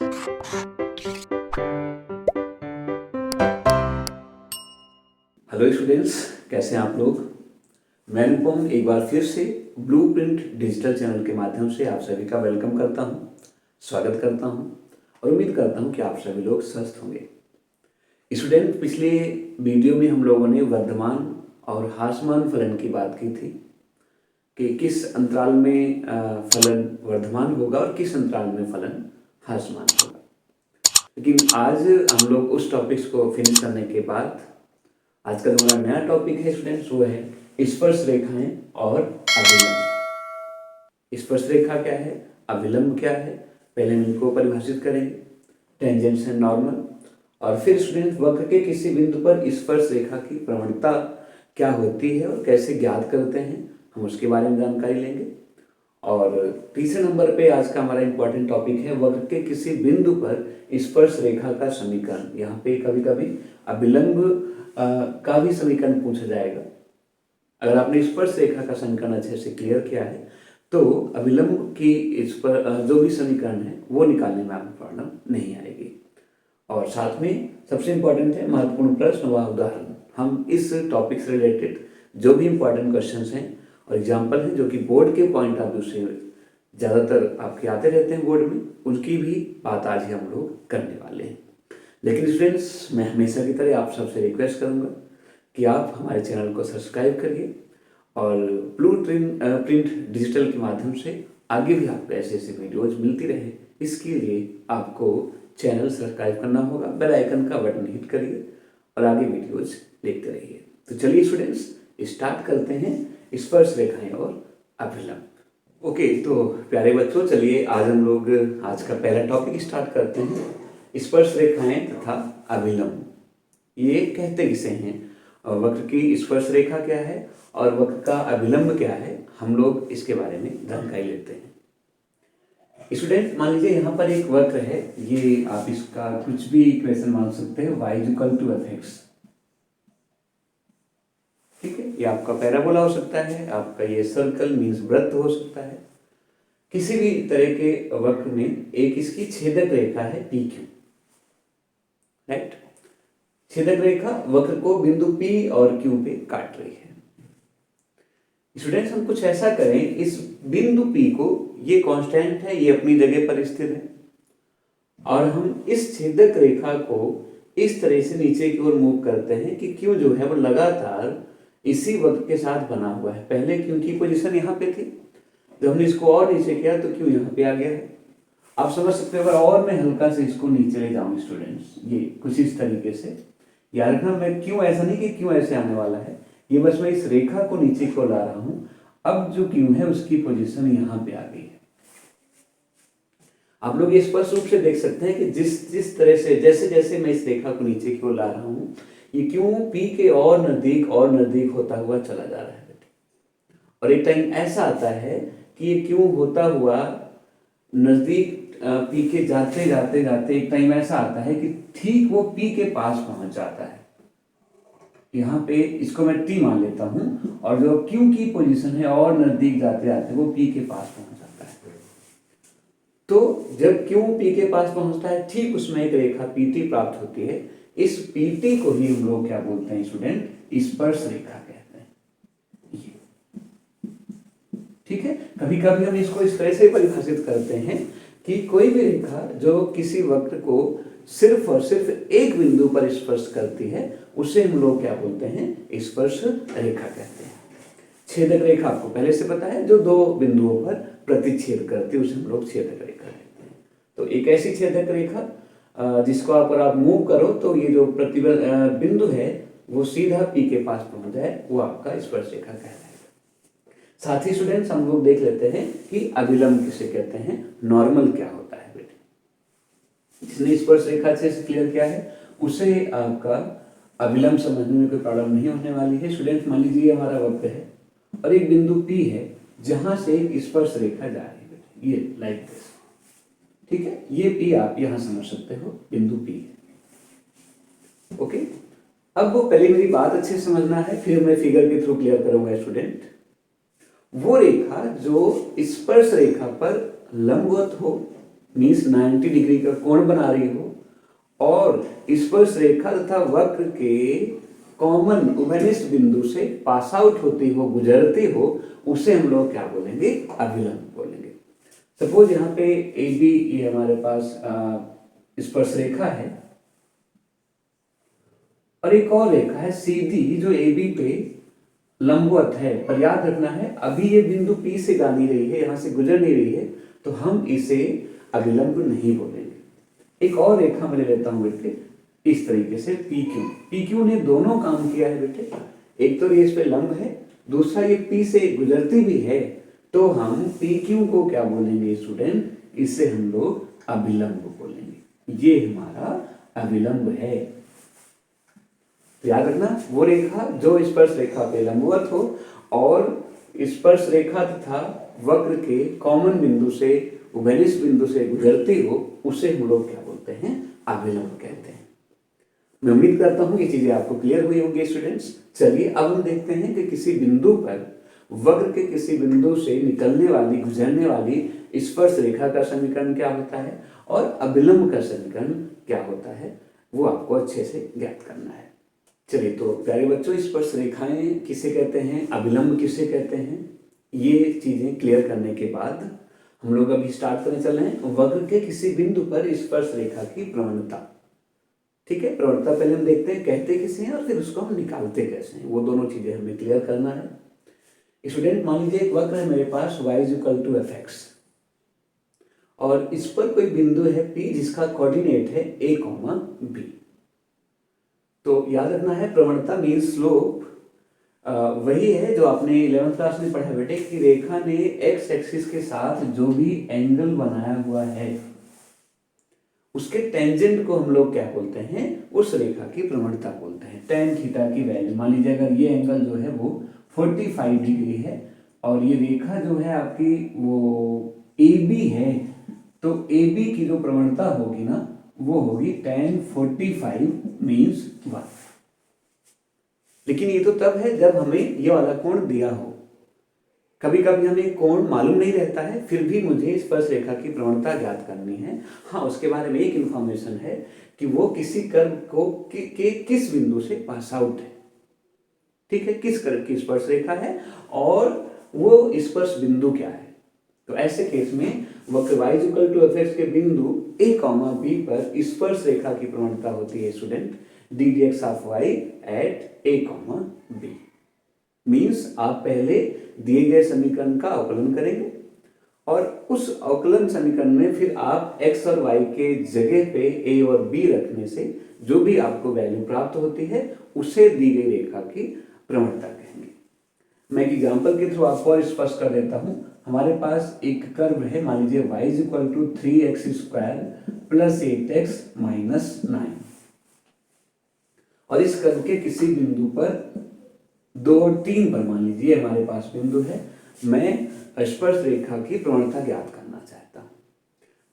Hello students, कैसे हैं आप लोग। मैं अनुपम एक बार फिर से ब्लूप्रिंट डिजिटल चैनल के माध्यम से आप सभी का वेलकम करता हूं, स्वागत करता हूं और उम्मीद करता हूं कि आप सभी लोग स्वस्थ होंगे। स्टूडेंट, पिछले वीडियो में हम लोगों ने वर्धमान और ह्रासमान फलन की बात की थी कि किस अंतराल में फलन वर्धमान होगा और किस अंतराल में फलन ह्रासमान होगा। लेकिन आज हम लोग उस टॉपिक्स को फिनिश करने के बाद आज का जो हमारा नया टॉपिक है स्टूडेंट्स, वो है स्पर्श रेखाएं और अभिलंब। स्पर्श रेखा क्या है, अभिलंब क्या है, पहले हम इनको परिभाषित करेंगे, टेंजेंट्स एंड नॉर्मल, और फिर स्टूडेंट्स वक्र के किसी बिंदु पर स्पर्श रेखा की प्रवणता क्या होती है और कैसे ज्ञात करते हैं, हम उसके बारे में जानकारी लेंगे। और तीसरे नंबर पे आज का हमारा इंपॉर्टेंट टॉपिक है वक्र के किसी बिंदु पर स्पर्श रेखा का समीकरण। यहाँ पे कभी कभी अभिलंब का भी समीकरण पूछा जाएगा। अगर आपने स्पर्श रेखा का समीकरण अच्छे से क्लियर किया है तो अभिलंब की इस पर जो भी समीकरण है वो निकालने में आपको प्रॉब्लम नहीं आएगी। और साथ में सबसे इंपॉर्टेंट है महत्वपूर्ण प्रश्न व उदाहरण। हम इस टॉपिक से रिलेटेड जो भी इंपॉर्टेंट क्वेश्चंस हैं और एग्जाम्पल हैं जो कि बोर्ड के पॉइंट ऑफ व्यू से ज़्यादातर आपके आते रहते हैं बोर्ड में, उनकी भी बात आज ही हम लोग करने वाले हैं। लेकिन स्टूडेंट्स, मैं हमेशा की तरह आप सबसे रिक्वेस्ट करूंगा कि आप हमारे चैनल को सब्सक्राइब करिए और ब्लूप्रिंट डिजिटल के माध्यम से आगे भी आपको ऐसे ऐसे वीडियोज मिलती रहे, इसके लिए आपको चैनल सब्सक्राइब करना होगा, बेल आइकन का बटन हिट करिए और आगे वीडियोज देखते रहिए। तो चलिए स्टूडेंट्स, स्टार्ट करते हैं स्पर्श रेखाएं और अभिलंब। ओके, तो प्यारे बच्चों, चलिए आज हम लोग आज का पहला टॉपिक स्टार्ट करते हैं, स्पर्श रेखाएं तथा अभिलंब। ये कहते किसे हैं, वक्र की स्पर्श रेखा क्या है और वक्र का अभिलंब क्या है, हम लोग इसके बारे में जानकारी लेते हैं। स्टूडेंट, मान लीजिए यहाँ पर एक वक्र है, ये आप इसका कुछ भी इक्वेशन मान सकते हैं, y = f(x). ठीक है, ये आपका पैराबोला हो सकता है, आपका ये सर्कल मीन्स वृत्त हो सकता है, किसी भी तरह के वक्र में एक इसकी छेदक रेखा है PQ। राइट, छेदक रेखा वक्र को बिंदु P और Q पे काट रही है। स्टूडेंट्स, हम कुछ ऐसा करें, इस बिंदु P को, ये कांस्टेंट है, ये अपनी जगह पर स्थिर है, और हम इस छेदक रेखा को इस तरह से नीचे की ओर मूव करते हैं कि Q जो है वो लगातार इसी वक्र के साथ बना हुआ है। पहले Q की पोजीशन यहाँ पे थी, जब हमने इसको और नीचे किया तो Q यहाँ पे आ गया है। आप समझ सकते हो, अगर और मैं हल्का से इसको नीचे ले जाऊं स्टूडेंट्स, ये कुछ इस तरीके से, याद रखना मैं क्यों ऐसा नहीं कि क्यों ऐसे आने वाला है, ये बस मैं इस रेखा को नीचे को ला रहा हूं। अब जो Q है उसकी पोजीशन यहाँ पे आ गई है। आप लोग ये स्पष्ट रूप से देख सकते हैं कि जिस तरह से जैसे जैसे मैं इस रेखा को नीचे की ओर ला रहा हूँ, ये Q P के और नजदीक होता हुआ चला जा रहा है। और एक टाइम ऐसा आता है कि ये Q होता हुआ नजदीक P के जाते जाते एक टाइम ऐसा आता है कि ठीक वो P के पास पहुंच जाता है। यहाँ पे इसको मैं T मान लेता हूँ, और जो Q की पोजीशन है और नजदीक जाते जाते वो P के पास पहुंच जाता है। तो जब Q P के पास पहुंचता है, ठीक उसमें एक रेखा PT प्राप्त होती है। इस PT को ही हम लोग क्या बोलते हैं स्टूडेंट, स्पर्श रेखा कहते हैं। ठीक है, कभी कभी हम इसको इस तरह से परिभाषित करते हैं कि कोई भी रेखा जो किसी वक्र को सिर्फ और सिर्फ एक बिंदु पर स्पर्श करती है, उसे हम लोग क्या बोलते हैं, स्पर्श रेखा कहते हैं। छेदक रेखा आपको पहले से पता है, जो दो बिंदुओं पर प्रतिच्छेद करती है, उसे हम लोग छेदक रेखा कहते हैं। तो एक ऐसी छेदक रेखा जिसको आप मूव करो तो ये जो बिंदु है वो सीधा P के पास पहुंच जाए, वो आपका स्पर्श रेखा कहलाएगा। साथ ही स्टूडेंट्स, हम लोग देख लेते हैं कि अभिलंब किसे कहते हैं, नॉर्मल क्या होता है। बेटे, जिसने स्पर्श रेखा अच्छे से क्लियर किया है उसे आपका अभिलंब समझने में कोई प्रॉब्लम नहीं होने वाली है। स्टूडेंट्स, मान लीजिए हमारा वक्र है और एक बिंदु P है जहां से एक स्पर्श रेखा जा रही है, बेटे, ये लाइक दिस। ठीक है, ये P आप यहां समझ सकते हो, बिंदु P है। ओके, अब वो पहले मेरी बात अच्छे से समझना है, फिर मैं फिगर के थ्रू क्लियर करूंगा। स्टूडेंट, वो रेखा जो स्पर्श रेखा पर लंबवत हो मीन्स 90 डिग्री का कोण बना रही हो और स्पर्श रेखा तथा वक्र के कॉमन उभयनिष्ठ बिंदु से पास आउट होती हो, गुजरती हो, उसे हम लोग क्या बोलेंगे? अभिलंब बोलेंगे। सपोज यहाँ पे ए बी ये हमारे पास स्पर्श रेखा है और एक और रेखा है सी डी जो ए बी पे लंबवत है। पर याद रखना है अभी ये बिंदु पी से जा नहीं रही है, यहाँ से गुजर नहीं रही है, तो हम इसे अभिलंब नहीं बोलेंगे। एक और रेखा मैं ले लेता हूँ बेटे इस तरीके से पी क्यू। पी क्यू ने दोनों काम किया है बेटे, एक तो ये इस पे लंब है, दूसरा ये पी से गुजरती भी है, तो हम पी क्यू को क्या बोलेंगे स्टूडेंट? इससे हम लोग अभिलंब बोलेंगे। ये हमारा अभिलंब है। तो याद रखना वो रेखा जो स्पर्श रेखा पे लंबवत हो और स्पर्श रेखा तथा वक्र के कॉमन बिंदु से उभयनिष्ठ बिंदु से गुजरती हो, उसे हम लोग क्या बोलते हैं? अभिलंब कहते हैं। मैं उम्मीद करता हूं ये चीजें आपको क्लियर हुई होंगी स्टूडेंट्स। चलिए अब हम देखते हैं कि किसी बिंदु पर वक्र के किसी बिंदु से निकलने वाली, गुजरने वाली स्पर्श रेखा का समीकरण क्या होता है और अभिलंब का समीकरण क्या होता है, वो आपको अच्छे से ज्ञात करना है। चलिए तो प्यारे बच्चों, स्पर्श रेखाएं किसे कहते हैं, अभिलंब किसे कहते हैं, ये चीजें क्लियर करने के बाद हम लोग अभी स्टार्ट करने चले हैं वक्र के किसी बिंदु पर स्पर्श रेखा की प्रवणता। ठीक है, प्रवणता पहले हम देखते हैं कहते किसे हैं और फिर उसको हम निकालते कैसे हैं, वो दोनों चीजें हमें क्लियर करना है। स्टूडेंट मान लीजिए एक वक्र है मेरे पास y = fx और इस पर कोई बिंदु है P जिसका कोऑर्डिनेट है a, b। तो याद रखना है प्रवणता मीन स्लोप वही है जो आपने 11th क्लास में पढ़ा बेटे कि रेखा ने x एक्सिस के साथ जो भी एंगल बनाया हुआ है उसके टेंजेंट को हम लोग क्या बोलते हैं? उस रेखा की प्रवणता बोलते हैं। tan थीटा की वैल्यू मान लीजिए अगर ये एंगल जो है वो 45 डिग्री है और ये रेखा जो है आपकी वो AB है, तो AB की जो प्रवणता होगी ना वो होगी tan 45 मीन्स 1। लेकिन ये तो तब है जब हमें ये वाला कोण दिया हो। कभी कभी हमें कोण मालूम नहीं रहता है, फिर भी मुझे स्पर्श रेखा की प्रवणता ज्ञात करनी है। हाँ, उसके बारे में एक इंफॉर्मेशन है कि वो किसी कर्व को के किस बिंदु से पास आउट है। ठीक है, किस कर्व की स्पर्श रेखा है और वो स्पर्श बिंदु क्या है। तो ऐसे केस में वक्र y = fx के बिंदु a, b पर स्पर्श रेखा की प्रवणता होती है student ddx of y at a, b। Means आप पहले दिए गए समीकरण का अवकलन करेंगे और उस अवकलन समीकरण में फिर आप x और y के जगह पे a और b रखने से जो भी आपको वैल्यू प्राप्त होती है उसे दी गई रेखा की प्रवणता कहेंगे। मैं एक एग्जांपल के थ्रू आपको और स्पष्ट कर देता हूं। हमारे पास एक कर्व है, मान लीजिए y = 3x² + 8x - 9 और इस कर्व के किसी बिंदु पर 2 और 3 पर मान लीजिए हमारे पास बिंदु है, मैं स्पर्श रेखा की प्रवणता ज्ञात करना चाहता हूं।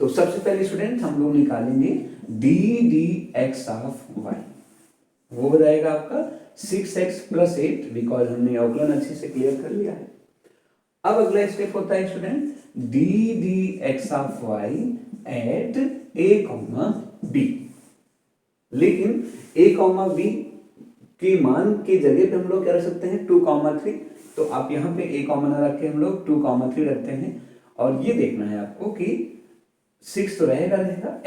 तो सबसे पहले स्टूडेंट हम लोग निकालेंगे ddx ऑफ y, वो हो जाएगा आपका 6x + 8 बिकॉज हमने अवकलन अच्छे से क्लियर कर लिया है। अब अगला स्टेप होता है student ddx of y at a, b। लेकिन a, b के मान के जगह पे हम लोग क्या रख सकते हैं 2, 3। तो आप यहाँ पे a कॉमन रख के हम लोग 2, 3 रखते हैं और ये देखना है आपको कि 6 तो रहेगा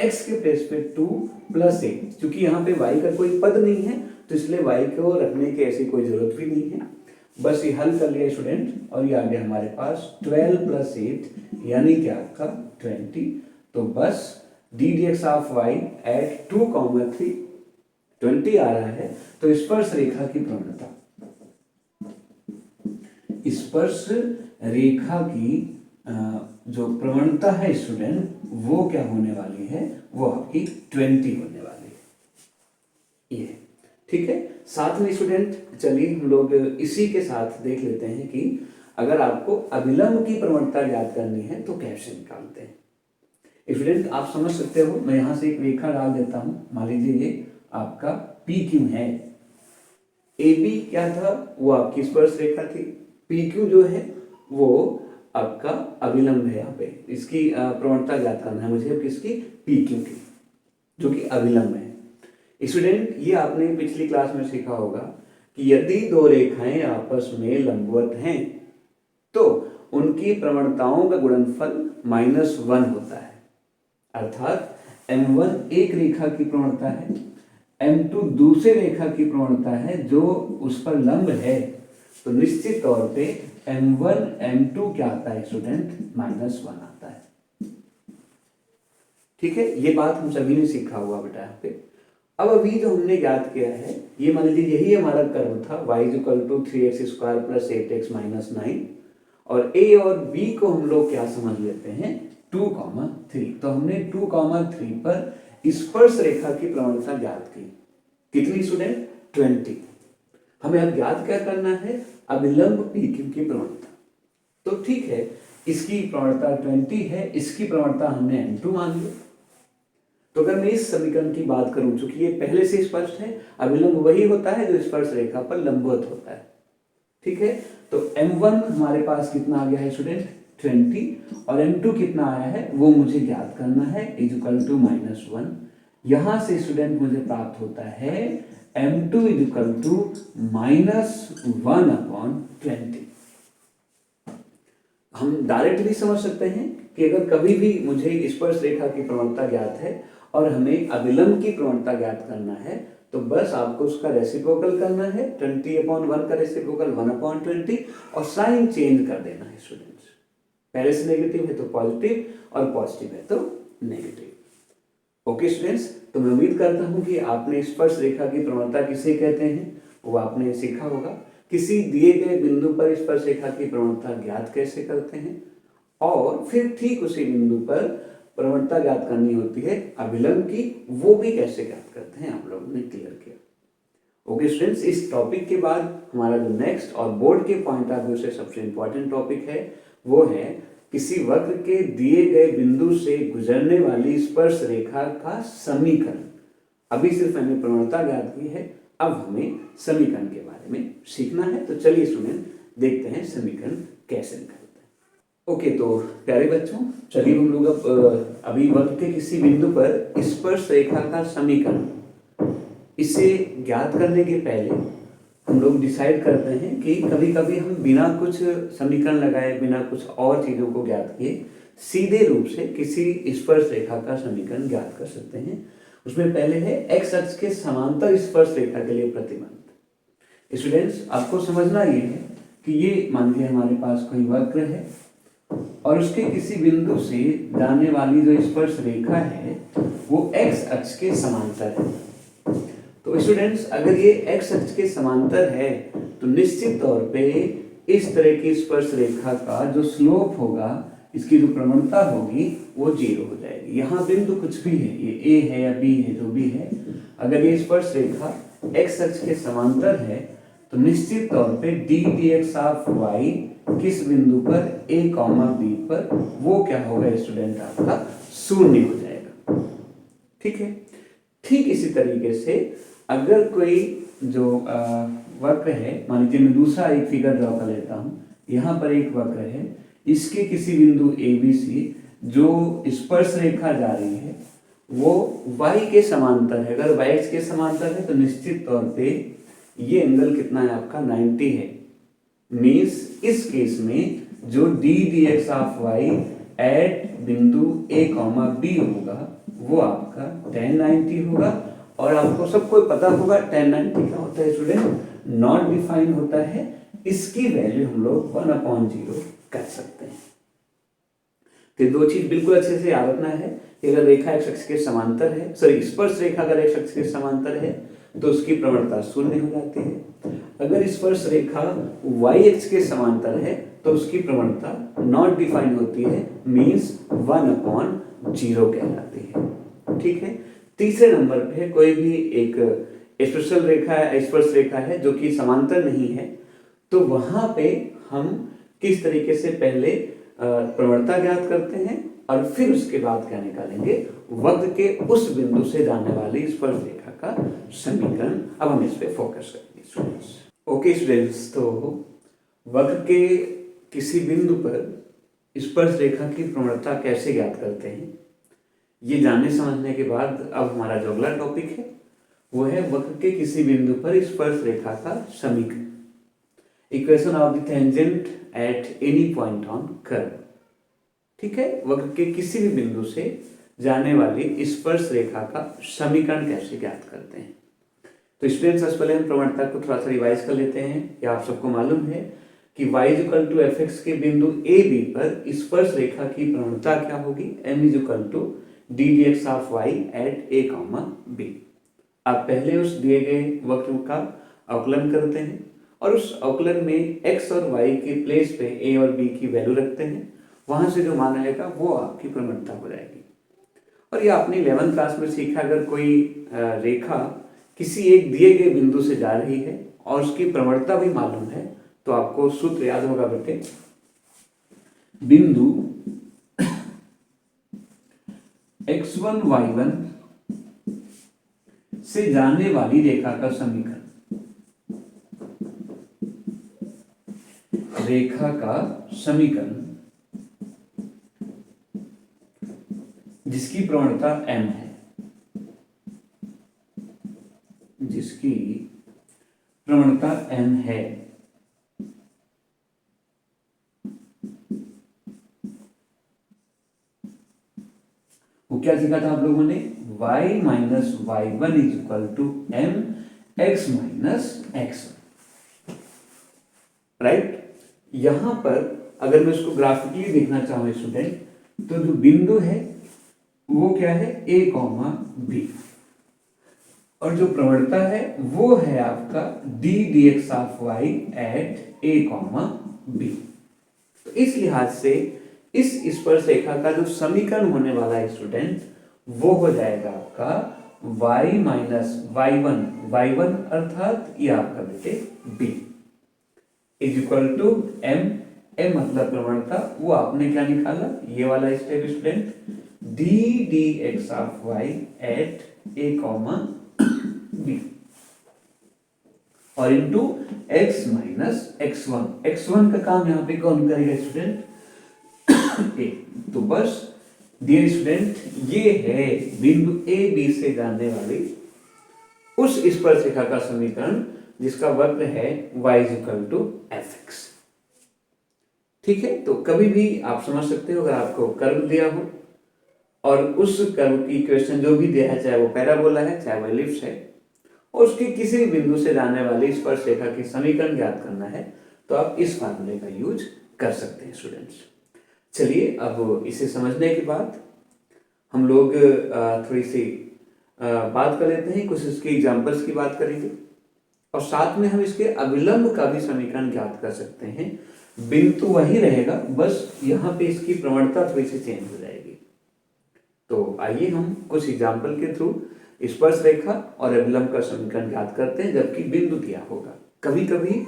x के प्लेस पे 2 + 8। क्योंकि यहाँ पे y का कोई पद नहीं है तो इसलिए y को रखने की ऐसी कोई जरूरत भी नहीं है। बस ये हल कर लिया स्टूडेंट और ये आ गया हमारे पास 12 + 8 यानी कि आपका 20। तो बस ddx ऑफ y एट 2, 3 20 आ रहा है। तो स्पर्श रेखा की प्रवणता, स्पर्श रेखा की जो प्रवणता है स्टूडेंट वो क्या होने वाली है, वो आपकी 20 होने वाली है। ये ठीक है। साथ में स्टूडेंट चलिए हम लोग इसी के साथ देख लेते हैं कि अगर आपको अभिलंब की प्रवणता ज्ञात करनी है तो कैसे निकालते हैं। स्टूडेंट आप समझ सकते हो, मैं यहां से एक रेखा डाल देता हूं। मान लीजिए ये आपका PQ है, AB क्या था, वो आपकी स्पर्श रेखा थी। PQ जो है वो आपका अविलंब है। यहाँ पे इसकी प्रवणता ज्ञात करना है मुझे, किसकी, पी क्यू की, जो कि अविलंब है। स्टूडेंट ये आपने पिछली क्लास में सीखा होगा कि यदि दो रेखाएं आपस में लंबवत हैं तो उनकी प्रवणताओं का गुणनफल -1 होता है। अर्थात m1 एक रेखा की प्रवणता है, m2 दूसरे रेखा की प्रवणता है जो उस पर लंब है, तो निश्चित तौर पे m1 m2 क्या आता है स्टूडेंट, -1 आता है। ठीक है, ये बात हम सभी ने सीखा हुआ बेटा यहाँ पे। अब अभी जो हमने ज्ञात किया है, ये मान लीजिए यही हमारा कर्व था, y = 3x² + 8x - 9, और a और b को हम लोग क्या समझ लेते हैं, 2, 3। तो हमने 2, 3 पर स्पर्श रेखा की प्रवणता ज्ञात की। कितनी स्टूडेंट, 20। हमें अब ज्ञात क्या करना है, अविलंब PQ की प्रवणता। तो ठीक है, इसकी प्रवणता 20 है, इसकी प्रवणता हमने m2 मान ली। तो अगर मैं इस समीकरण की बात करूं, चूंकि ये पहले से स्पष्ट है, अविलंब वही होता है जो स्पर्श रेखा पर लंबवत होता है। ठीक है, तो m1 हमारे पास कितना आ गया है स्टूडेंट, 20, और m2 कितना आया है वो मुझे ज्ञात करना है, = -1। यहां से स्टूडेंट मुझे प्राप्त होता है m2 = -1/20। हम डायरेक्ट भी समझ सकते हैं कि अगर कभी भी मुझे स्पर्श रेखा की प्रवणता ज्ञात है और हमें अविलंब की प्रवणता ज्ञात करना है, तो बस आपको उसका रेसिप्रोकल करना है, 20/1 का रेसिप्रोकल 1/20, और साइन चेंज कर देना है स्टूडेंट्स। पहले से नेगेटिव है तो पॉजिटिव, और पॉजिटिव है तो नेगेटिव। ओके स्टूडेंट्स, तो मैं उम्मीद करता हूं कि आपने स्पर्श रेखा की प्रवणता किसे कहते हैं वो आपने सीखा होगा। किसी दिए गए बिंदु पर स्पर्श रेखा की प्रवणता ज्ञात कैसे करते हैं, और फिर ठीक उसी बिंदु पर प्रवणता ज्ञात करनी होती है अविलंब की, वो भी कैसे ज्ञात करते हैं आप लोगों ने क्लियर किया। ओके स्टूडेंट्स, इस टॉपिक के बाद हमारा जो नेक्स्ट और बोर्ड के पॉइंट ऑफ व्यू से सबसे इंपॉर्टेंट टॉपिक है वो है किसी वक्र के दिए गए बिंदु से गुजरने वाली स्पर्श रेखा का समीकरण। अभी सिर्फ मैंने प्रवणता ज्ञात की है, अब हमें समीकरण के बारे में सीखना है। तो चलिए स्टूडेंट देखते हैं समीकरण कैसे निकालते हैं। ओके, तो प्यारे बच्चों, चलिए हम लोग अब अभी वक्र के किसी बिंदु पर स्पर्श रेखा का समीकरण, इसे ज्ञात करने के पहले हम लोग डिसाइड करते हैं कि कभी कभी हम बिना कुछ समीकरण लगाए, बिना कुछ और चीज़ों को ज्ञात किए सीधे रूप से किसी स्पर्श रेखा का समीकरण ज्ञात कर सकते हैं। उसमें पहले है एक्स अक्ष के समांतर स्पर्श रेखा के लिए प्रतिबंध। स्टूडेंट्स, आपको समझना ये है कि ये मान लीजिए हमारे पास कोई वक्र है और उसके किसी बिंदु से जाने वाली जो स्पर्श रेखा है वो एक्स अक्ष के समांतर है। तो स्टूडेंट्स, अगर ये एक्स अक्ष के समांतर है तो निश्चित तौर पे इस तरह की स्पर्श रेखा का जो स्लोप होगा, इसकी जो प्रवणता होगी वो 0 हो जाएगी। यहाँ बिंदु कुछ भी है, ये ए है या बी है, जो भी है, अगर ये स्पर्श रेखा एक्स अक्ष के समांतर है तो निश्चित तौर पे डी dx ऑफ y किस बिंदु पर a, b पर वो क्या होगा स्टूडेंट, आपका 0 हो जाएगा। ठीक है, ठीक इसी तरीके से अगर कोई जो वक्र है, मान लीजिए मैं दूसरा एक फिगर ड्रॉ कर लेता हूँ। यहाँ पर एक वक्र है, इसके किसी बिंदु ABC जो स्पर्श रेखा जा रही है वो y के समांतर है। अगर y x के समांतर है तो निश्चित तौर पे ये एंगल कितना है आपका, 90 है। मीन्स इस केस में जो d dx of y at बिंदु a, b होगा वो आपका tan 90 होगा। और आपको सबको पता होगा tan 90 क्या होता है स्टूडेंट, नॉट डिफाइन होता है। इसकी वैल्यू हम लोग 1/0 कर सकते हैं। तो दो चीज बिल्कुल अच्छे से याद रखना है कि अगर रेखा एक्स अक्ष के समांतर है, सॉरी स्पर्श रेखा अगर एक्स अक्ष के समांतर है तो उसकी प्रवणता 0 हो जाती है। अगर स्पर्श रेखा वाई अक्ष के समांतर है तो उसकी प्रवणता नॉट डिफाइन होती है, मीन्स 1/0 कहलाती है। ठीक है, तीसरे नंबर पे कोई भी एक स्पर्शल रेखा है, स्पर्श रेखा है जो कि समांतर नहीं है, तो वहां पे हम किस तरीके से पहले प्रवणता ज्ञात करते हैं और फिर उसके बाद क्या निकालेंगे, वक्र के उस बिंदु से जाने वाली स्पर्श रेखा का समीकरण। अब हम इस पे फोकस करेंगे स्टूडेंट्स। ओके स्टूडेंट्स, तो वक्र के किसी बिंदु पर स्पर्श रेखा की प्रवणता कैसे ज्ञात करते हैं, ये जानने समझने के बाद अब हमारा जो अगला टॉपिक है वो है वक्र के किसी बिंदु पर स्पर्श रेखा का समीकरण, equation of the tangent at any point on curve. ठीक है, वक्र के किसी भी बिंदु से जाने वाली स्पर्श रेखा का समीकरण कैसे ज्ञात करते हैं। तो स्टूडेंट्स, सबसे पहले हम प्रवणता को थोड़ा सा रिवाइज कर लेते हैं। या आप सबको मालूम है कि y equal to f x के बिंदु ए बी पर स्पर्श रेखा की प्रवणता क्या होगी, m equal to d d x of y at a comma b. आप पहले उस दिए गए वक्र का अवकलन करते हैं और उस अवकलन में x और y के प्लेस पे a और b की वैल्यू रखते हैं, वहां से जो मान आएगा वो आपकी प्रवणता हो जाएगी। और ये आपने 11th क्लास में सीखा, अगर कोई रेखा किसी एक दिए गए बिंदु से जा रही है और उसकी प्रवणता भी मालूम है तो आपको सूत्र याद होगा बेटे, बिंदु x1 y1 से जाने वाली रेखा का समीकरण, रेखा का समीकरण जिसकी प्रवणता m है, जिसकी प्रवणता m है, वो क्या सीखा था आप लोगों ने, y minus y one is equal to m x minus x, right. यहां पर अगर मैं इसको ग्राफिकली देखना चाहूं स्टूडेंट, तो जो बिंदु है वो क्या है, a कॉमा बी, और जो प्रवणता है वो है आपका d d x of y at a comma b. तो इस लिहाज से इस स्पर्श रेखा का जो समीकरण होने वाला है स्टूडेंट, वो हो जाएगा आपका y माइनस वाई वन अर्थात ये आपका बेटे b is equal to m, m मतलब प्रवणता, वो आपने क्या निकाला, ये वाला step student, d d x of y at a comma b और इंटू x माइनस x1 का काम यहाँ पे कौन करेगा स्टूडेंट, ए। तो बस डियर स्टूडेंट, ये है बिंदु ए बी से जाने वाली उस स्पर्श रेखा का समीकरण जिसका वक्र है y equal to f x. ठीक है, तो कभी भी आप समझ सकते हो, अगर आपको कर्व दिया हो और उस कर्व की इक्वेशन जो भी दिया है, चाहे वो पैराबोला है चाहे वो एलिप्स है, और उसके किसी भी बिंदु से जाने वाली स्पर्श रेखा की समीकरण ज्ञात करना है, तो आप इस फार्मूले का यूज कर सकते हैं स्टूडेंट्स। चलिए, अब इसे समझने के बाद हम लोग थोड़ी सी बात कर लेते हैं, कुछ इसके एग्जाम्पल्स की बात करेंगे और साथ में हम इसके अविलंब का भी समीकरण ज्ञात कर सकते हैं। बिंदु वही रहेगा, बस यहाँ पे इसकी प्रवणता थोड़ी सी चेंज हो जाएगी। तो आइए हम कुछ एग्जाम्पल के थ्रू स्पर्श रेखा और अविलंब का समीकरण ज्ञात करते हैं, जबकि बिंदु दिया होगा। कभी कभी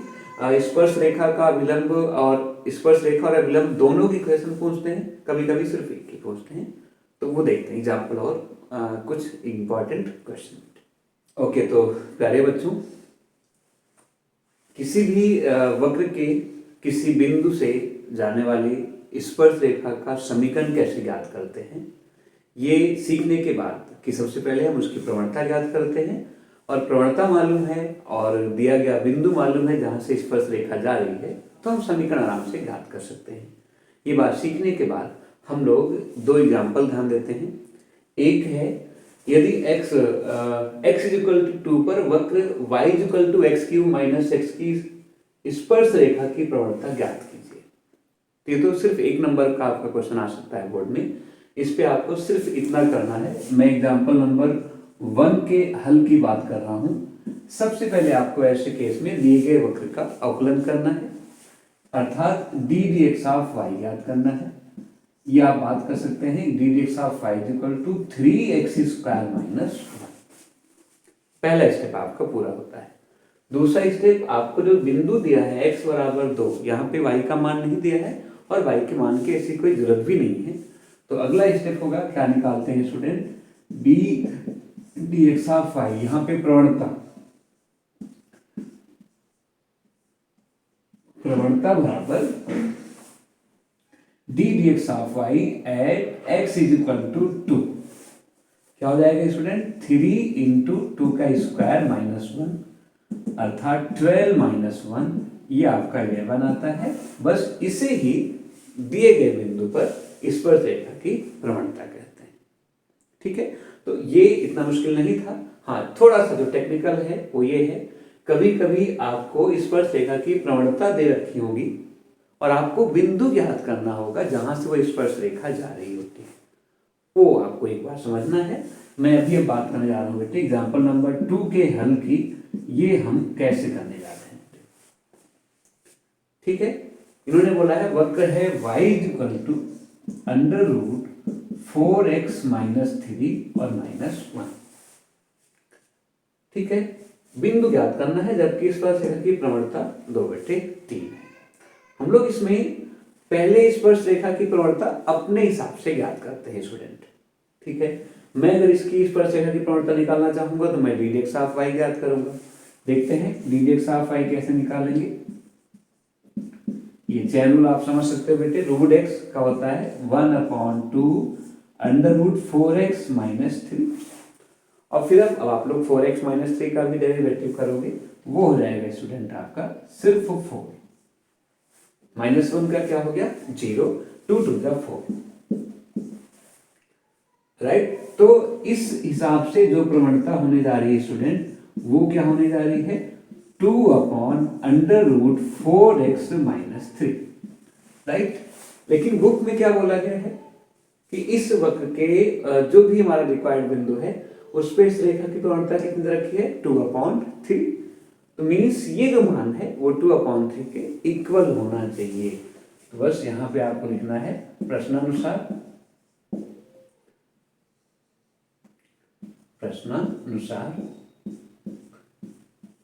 स्पर्श रेखा का अविलंब और स्पर्श रेखा और अविलंब दोनों की इक्वेशन पूछते हैं, कभी कभी सिर्फ एक की पूछते हैं, तो वो देखते हैं एग्जाम्पल और कुछ इंपॉर्टेंट क्वेश्चन। ओके, तो प्यारे बच्चों, किसी भी वक्र के किसी बिंदु से जाने वाली स्पर्श रेखा का समीकरण कैसे ज्ञात करते हैं, ये सीखने के बाद कि सबसे पहले हम उसकी प्रवणता ज्ञात करते हैं, और प्रवणता मालूम है और दिया गया बिंदु मालूम है जहां से स्पर्श रेखा जा रही है, तो हम समीकरण आराम से ज्ञात कर सकते हैं। ये बात सीखने के बाद हम लोग दो एग्जाम्पल ध्यान देते हैं। एक है, यदि x इज इक्वल टू 2 पर वक्र y is equal to x cube minus x की स्पर्श रेखा की प्रवणता ज्ञात कीजिए। ये तो सिर्फ एक नंबर का आपका क्वेश्चन आ सकता है बोर्ड में, इस पे आपको सिर्फ इतना करना है। मैं एग्जाम्पल नंबर 1 के हल की बात कर रहा हूं। सबसे पहले आपको ऐसे केस में दिए गए वक्र का अवकलन करना है, अर्थात d d x of y याद करना है। ये आप बात कर सकते हैं, d d x of y equal to 3x square minus 1। पहला स्टेप आपका पूरा होता है। दूसरा स्टेप, आपको जो बिंदु दिया है x बराबर 2, यहाँ पे y का मान नहीं दिया है और y के मान की ऐसी कोई जरूरत भी नहीं है, तो अगला स्टेप होगा, क्या निकालते हैं student, d d x of y, यहाँ पे प्रवणता बराबर d d x of y at x is equal to 2, क्या हो जाएगा स्टूडेंट, 3 इंटू 2 का स्क्वायर माइनस 1 अर्थात 12 माइनस 1, ये आपका 11 आता है। बस इसे ही दिए गए बिंदु पर स्पर्शरेखा की प्रवणता कहते हैं। ठीक है, तो ये इतना मुश्किल नहीं था। हाँ, थोड़ा सा जो टेक्निकल है वो ये है, कभी कभी आपको स्पर्शरेखा की प्रवणता दे रखी होगी और आपको बिंदु ज्ञात करना होगा जहां से वो स्पर्शरेखा जा रही होती है, वो आपको एक बार समझना है। मैं अभी अब बात करने जा रहा हूँ बेटे एग्जाम्पल नंबर 2 के हल की, ये हम कैसे करने जा रहे हैं। ठीक है, इन्होंने बोला है वक्र है y equal to under root 4x minus 3 और माइनस 1। ठीक है, बिंदु ज्ञात करना है जबकि स्पर्शरेखा की प्रवणता 2/3 है। हम लोग इसमें पहले स्पर्शरेखा की प्रवणता अपने हिसाब से ज्ञात करते हैं स्टूडेंट। ठीक है, मैं अगर इसकी स्पर्शरेखा की प्रवणता निकालना चाहूंगा तो मैं d d x of y ज्ञात करूंगा। देखते हैं d d x of y कैसे निकालेंगे। ये चैन रूल आप समझ सकते हो बेटे, रूट एक्स का होता है 1/2 अंडर रूट 4x माइनस 3, और फिर अब आप लोग 4x माइनस 3 का भी डेरिवेटिव करोगे, वो हो जाएगा स्टूडेंट आपका सिर्फ 4 माइनस 1 का क्या हो गया 0, 2 2 जा 4, राइट। तो इस हिसाब से जो प्रवणता होने जा रही है स्टूडेंट, वो क्या होने जा रही है 2/4x माइनस 3, राइट। लेकिन बुक में क्या बोला गया है कि इस वक्र के जो भी हमारा रिक्वायर्ड बिंदु है उस पे इस रेखा की प्रवणता कितनी रखी है 2/3, तो मीन्स ये जो मान है वो 2/3 के इक्वल होना चाहिए। तो बस यहां पे आपको लिखना है प्रश्नानुसार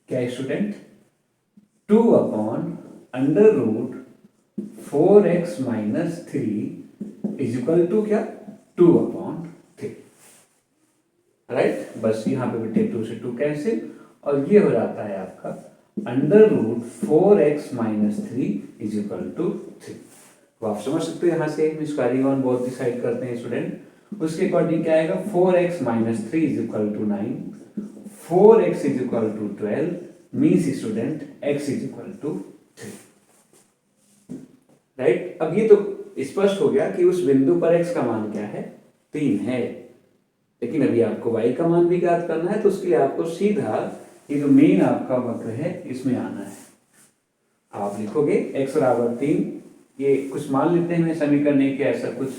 क्या student 2/4x minus 3 is equal to क्या 2/3, राइट। बस यहाँ पे बेटे 2 से 2 कैंसिल और ये हो जाता है आपका √4x minus 3 is equal to 3। तो आप समझ सकते हो यहाँ से स्क्वायरिंग ऑन बोथ डिसाइड करते हैं स्टूडेंट, उसके अकॉर्डिंग क्या आएगा 4x minus 3 is equal to 9, 4x is equal to 12, means student x is equal to 3, right. अब ये तो स्पष्ट हो गया कि उस बिंदु पर x का मान क्या है 3 है, लेकिन अभी आपको y का मान भी ज्ञात करना है, तो उसके लिए आपको सीधा ये जो मेन आपका वक्र है इसमें आना है। आप लिखोगे x बराबर 3, ये कुछ मान लेते हैं समीकरण 1 ऐसा कुछ,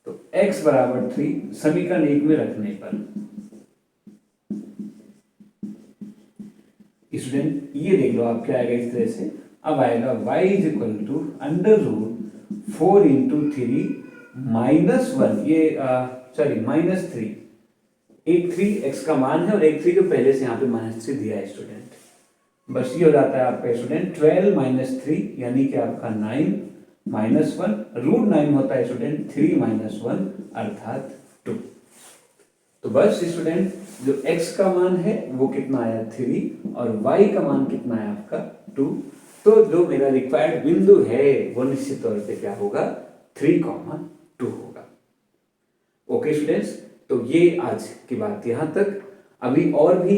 तो x बराबर 3 समीकरण 1 में रखने पर स्टूडेंट ये देख लो आप क्या आएगा इस तरह से, अब आएगा y is equal to under root 4 into 3 minus 1, ये सॉरी माइनस 3, एक 3 x का मान है और एक 3 जो पहले से यहाँ पे माइनस 3 दिया है स्टूडेंट। बस ये हो जाता है आपका स्टूडेंट 12 माइनस 3 यानी कि आपका 9 माइनस 1, √9 होता है स्टूडेंट 3 माइनस 1 अर्थात 2। तो बस स्टूडेंट जो x का मान है वो कितना आया 3 और y का मान कितना है आपका 2, तो जो मेरा रिक्वायर्ड बिंदु है वो निश्चित तौर पे क्या होगा 3, 2 होगा। ओके स्टूडेंट्स, तो ये आज की बात यहाँ तक। अभी और भी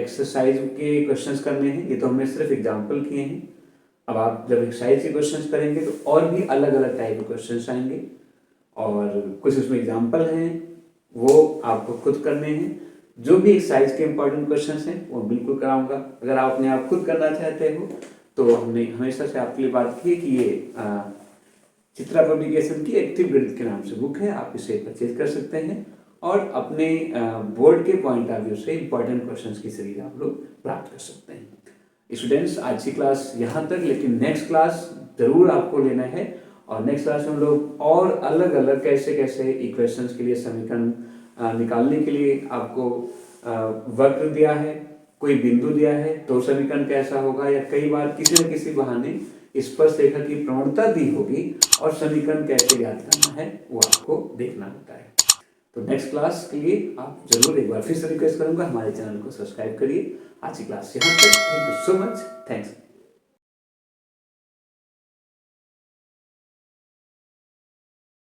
एक्सरसाइज के क्वेश्चंस करने हैं, ये तो हमने सिर्फ एग्जांपल किए हैं। अब आप जब एक्सरसाइज के क्वेश्चंस करेंगे तो और भी अलग अलग टाइप के क्वेश्चंस आएंगे और कुछ उसमें एग्जांपल हैं वो आपको खुद करने हैं। जो भी एक्सरसाइज के इंपॉर्टेंट क्वेश्चंस हैं वो बिल्कुल कराऊंगा। अगर आप अपने आप खुद करना चाहते हो तो हमने हमेशा से आपके लिए बात की कि ये चित्रा पब्लिकेशन की एक्टिव गणित के नाम से बुक है, आप इसे परचेज कर सकते हैं और अपने बोर्ड के पॉइंट ऑफ व्यू से इंपॉर्टेंट क्वेश्चंस की सीरीज आप लोग प्राप्त कर सकते हैं। स्टूडेंट्स आज की क्लास यहाँ तक, लेकिन नेक्स्ट क्लास जरूर आपको लेना है और नेक्स्ट क्लास में हम लोग और अलग अलग कैसे कैसे इक्वेशंस के लिए समीकरण निकालने के लिए आपको वक्र दिया है, कोई बिंदु दिया है तो समीकरण कैसा होगा, या कई बार किसी न किसी बहाने स्पर्शरेखा की प्रवणता दी होगी और समीकरण कैसे ज्ञात करना है वो आपको देखना होता है। तो नेक्स्ट क्लास के लिए आप जरूर एक बार फिर से रिक्वेस्ट करूंगा हमारे चैनल को सब्सक्राइब करिए। आज की क्लास यहाँ तक। Thank you so much, thanks.